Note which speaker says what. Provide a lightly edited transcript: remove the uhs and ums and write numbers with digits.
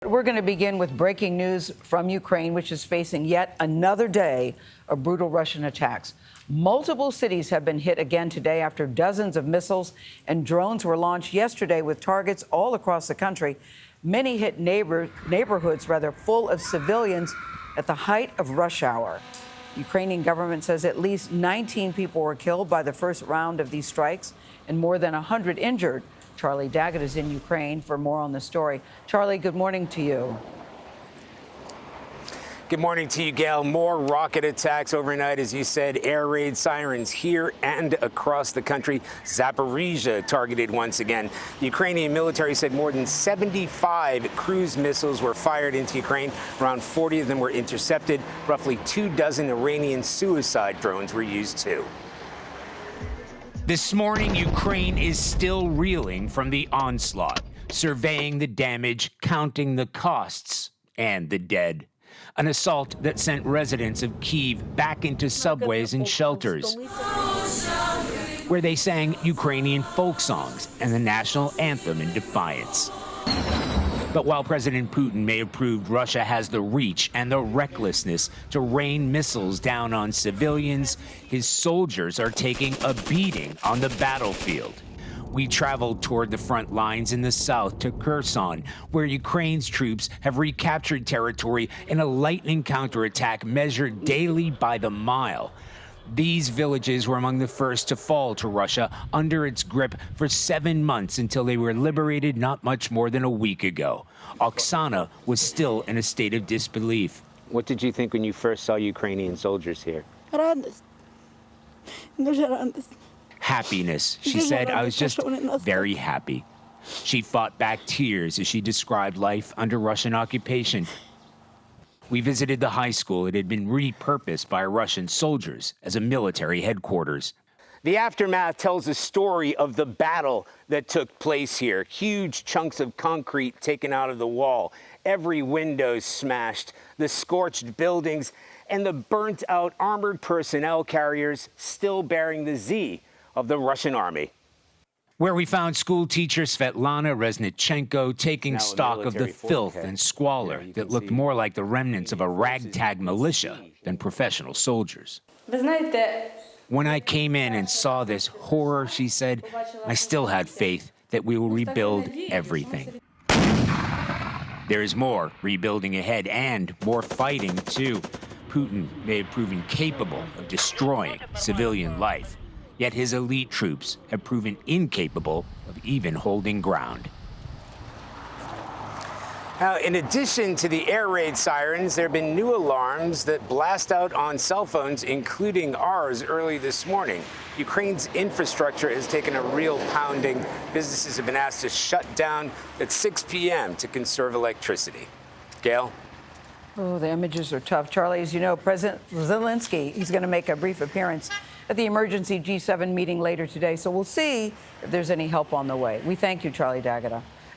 Speaker 1: we're going to begin with breaking news from Ukraine, which is facing yet another day of brutal Russian attacks. Multiple cities have been hit again today after dozens of missiles and drones were launched yesterday with targets all across the country. Many hit neighborhoods full of civilians at the height of rush hour. Ukrainian government says at least 19 people were killed by the first round of these strikes and more than 100 injured. Charlie Daggett is in Ukraine for more on the story. Charlie, good morning to you.
Speaker 2: Good morning to you, Gayle. More rocket attacks overnight, as you said, air raid sirens here and across the country. Zaporizhia targeted once again. The Ukrainian military said more than 75 cruise missiles were fired into Ukraine. Around 40 of them were intercepted. Roughly 24 Iranian suicide drones were used, too.
Speaker 3: This morning, Ukraine is still reeling from the onslaught, surveying the damage, counting the costs and the dead. An assault that sent residents of Kyiv back into subways and shelters, where they sang Ukrainian folk songs and the national anthem in defiance. But while President Putin may have proved Russia has the reach and the recklessness to rain missiles down on civilians, his soldiers are taking a beating on the battlefield. We traveled toward the front lines in the south to Kherson, where Ukraine's troops have recaptured territory in a lightning counterattack measured daily by the mile. These villages were among the first to fall to Russia under its grip for 7 months until they were liberated not much more than a week ago. Oksana was still in a state of disbelief.
Speaker 2: What did you think when you first saw Ukrainian soldiers here?
Speaker 3: Happiness. She said, I was just very happy. She fought back tears as she described life under Russian occupation. We visited the high school. It had been repurposed by Russian soldiers as a military headquarters.
Speaker 2: The aftermath tells a story of the battle that took place here. Huge chunks of concrete taken out of the wall, every window smashed, the scorched buildings, and the burnt-out armored personnel carriers still bearing the Z of the Russian army.
Speaker 3: Where we found school teacher Svetlana Reznichenko taking stock of the filth and squalor that looked more like the remnants of a ragtag militia than professional soldiers. When I came in and saw this horror, she said, I still had faith that we will rebuild everything. There is more rebuilding ahead and more fighting, too. Putin may have proven capable of destroying civilian life, yet his elite troops have proven incapable of even holding ground.
Speaker 2: Now, in addition to the air raid sirens, there have been new alarms that blast out on cell phones, including ours early this morning. Ukraine's infrastructure has taken a real pounding. Businesses have been asked to shut down at 6 p.m. to conserve electricity. Gayle?
Speaker 1: Oh, the images are tough. Charlie, as you know, President Zelensky, he's going to make a brief appearance at the emergency G7 meeting later today. So we'll see if there's any help on the way. We thank you, Charlie Daggett.